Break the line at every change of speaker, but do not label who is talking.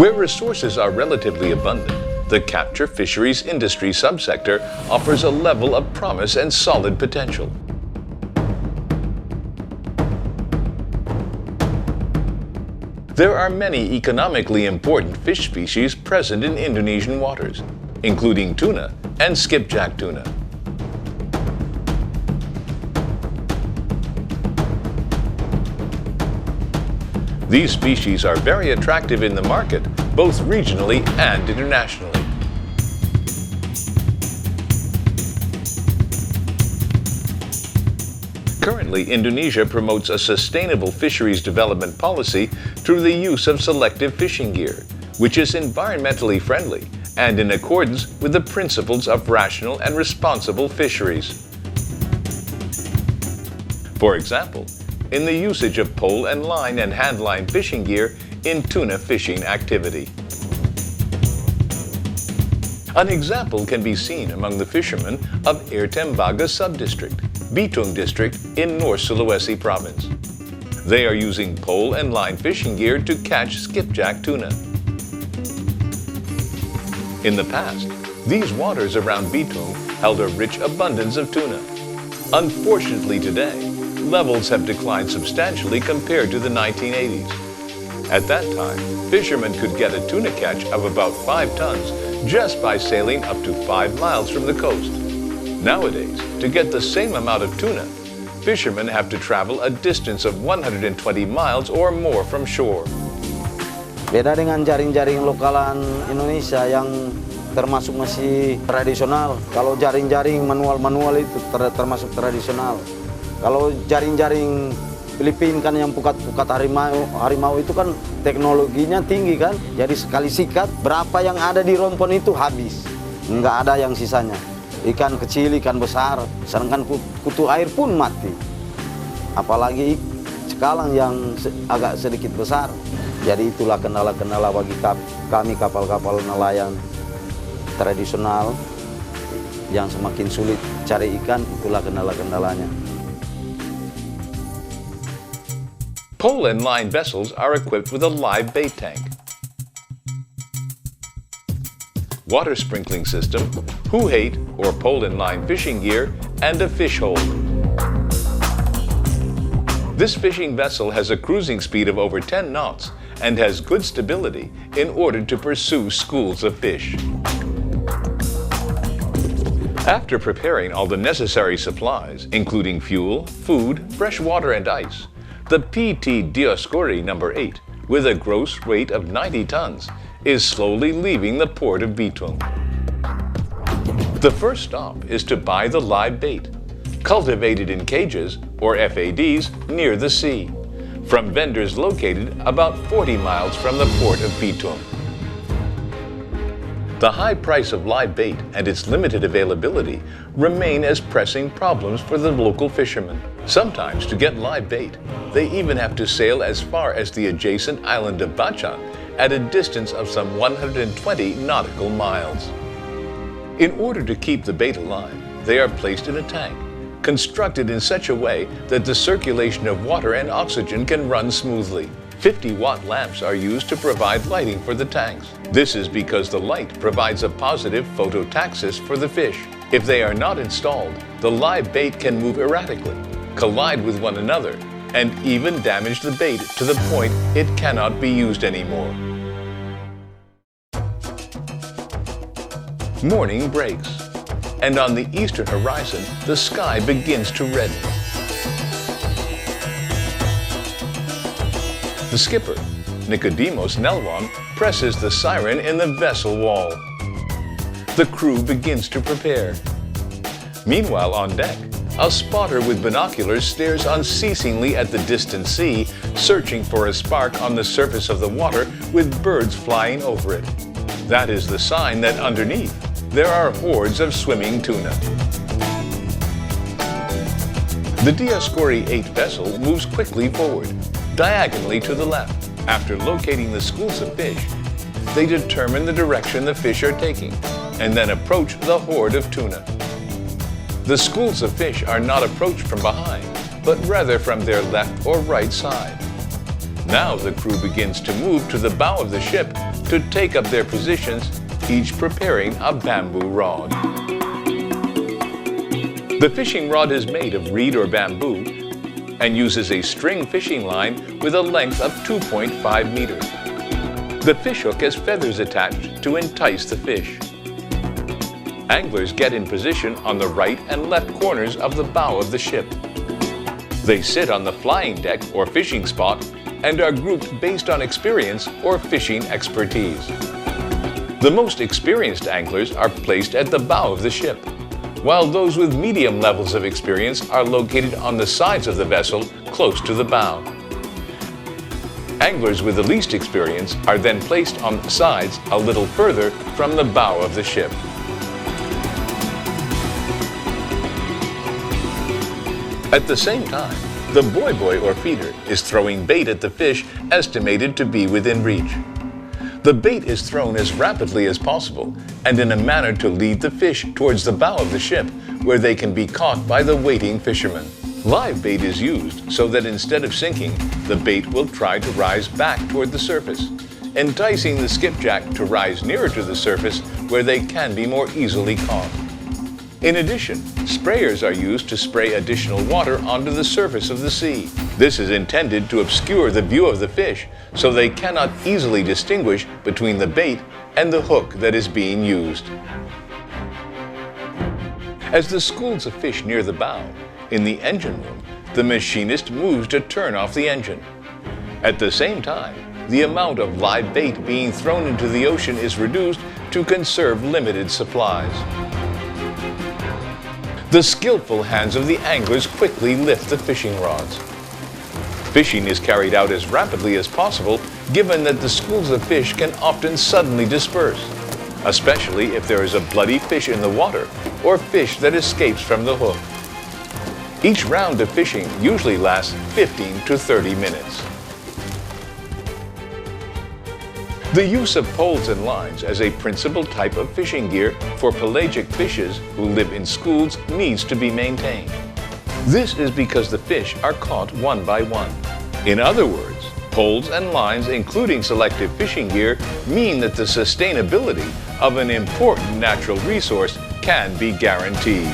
Where resources are relatively abundant, the capture fisheries industry subsector offers a level of promise and solid potential. There are many economically important fish species present in Indonesian waters, including tuna and skipjack tuna. These species are very attractive in the market, both regionally and internationally. Currently, Indonesia promotes a sustainable fisheries development policy through the use of selective fishing gear, which is environmentally friendly and in accordance with the principles of rational and responsible fisheries. For example, in the usage of pole and line and handline fishing gear in tuna fishing activity. An example can be seen among the fishermen of Tembaga sub-district, Bitung district in North Sulawesi province. They are using pole and line fishing gear to catch skipjack tuna. In the past, these waters around Bitung held a rich abundance of tuna. Unfortunately today, levels have declined substantially compared to the 1980s. At that time, fishermen could get a tuna catch of about 5 tons just by sailing up to 5 miles from the coast. Nowadays, to get the same amount of tuna, fishermen have to travel a distance of 120 miles or more from shore.
Beda dengan jaring-jaring lokalan Indonesia yang termasuk masih tradisional. Kalau jaring-jaring manual-manual itu termasuk tradisional. Kalau jaring-jaring Filipina kan yang pukat-pukat harimau itu kan teknologinya tinggi kan. Jadi sekali sikat, berapa yang ada di rompon itu habis. Nggak ada yang sisanya. Ikan kecil, ikan besar, sedangkan kutu air pun mati. Apalagi cakalang yang agak sedikit besar. Jadi itulah kendala-kendala bagi kami kapal-kapal nelayan tradisional yang semakin sulit cari ikan, itulah kendala-kendalanya.
Pole and line vessels are equipped with a live bait tank, water sprinkling system, hoo-hait or pole and line fishing gear, and a fish hole. This fishing vessel has a cruising speed of over 10 knots and has good stability in order to pursue schools of fish. After preparing all the necessary supplies, including fuel, food, fresh water, and ice, the PT Dioscuri No. 8, with a gross weight of 90 tons, is slowly leaving the port of Bitung. The first stop is to buy the live bait, cultivated in cages, or FADs, near the sea, from vendors located about 40 miles from the port of Bitung. The high price of live bait and its limited availability remain as pressing problems for the local fishermen. Sometimes, to get live bait, they even have to sail as far as the adjacent island of Bacang at a distance of some 120 nautical miles. In order to keep the bait alive, they are placed in a tank, constructed in such a way that the circulation of water and oxygen can run smoothly. 50-watt lamps are used to provide lighting for the tanks. This is because the light provides a positive phototaxis for the fish. If they are not installed, the live bait can move erratically, collide with one another, and even damage the bait to the point it cannot be used anymore. Morning breaks, and on the eastern horizon, the sky begins to redden. The skipper, Nicodemus Nelwan, presses the siren in the vessel wall. The crew begins to prepare. Meanwhile, on deck, a spotter with binoculars stares unceasingly at the distant sea, searching for a spark on the surface of the water with birds flying over it. That is the sign that underneath, there are hordes of swimming tuna. The Dioscuri 8 vessel moves quickly forward, diagonally to the left. After locating the schools of fish, they determine the direction the fish are taking and then approach the horde of tuna. The schools of fish are not approached from behind, but rather from their left or right side. Now the crew begins to move to the bow of the ship to take up their positions, each preparing a bamboo rod. The fishing rod is made of reed or bamboo and uses a string fishing line with a length of 2.5 meters. The fishhook has feathers attached to entice the fish. Anglers get in position on the right and left corners of the bow of the ship. They sit on the flying deck or fishing spot and are grouped based on experience or fishing expertise. The most experienced anglers are placed at the bow of the ship, while those with medium levels of experience are located on the sides of the vessel close to the bow. Anglers with the least experience are then placed on the sides a little further from the bow of the ship. At the same time, the boy or feeder is throwing bait at the fish estimated to be within reach. The bait is thrown as rapidly as possible and in a manner to lead the fish towards the bow of the ship where they can be caught by the waiting fishermen. Live bait is used so that instead of sinking, the bait will try to rise back toward the surface, enticing the skipjack to rise nearer to the surface where they can be more easily caught. In addition, sprayers are used to spray additional water onto the surface of the sea. This is intended to obscure the view of the fish so they cannot easily distinguish between the bait and the hook that is being used. As the schools of fish near the bow, in the engine room, the machinist moves to turn off the engine. At the same time, the amount of live bait being thrown into the ocean is reduced to conserve limited supplies. The skillful hands of the anglers quickly lift the fishing rods. Fishing is carried out as rapidly as possible, given that the schools of fish can often suddenly disperse, especially if there is a bloody fish in the water or fish that escapes from the hook. Each round of fishing usually lasts 15 to 30 minutes. The use of poles and lines as a principal type of fishing gear for pelagic fishes who live in schools needs to be maintained. This is because the fish are caught one by one. In other words, poles and lines, including selective fishing gear, mean that the sustainability of an important natural resource can be guaranteed.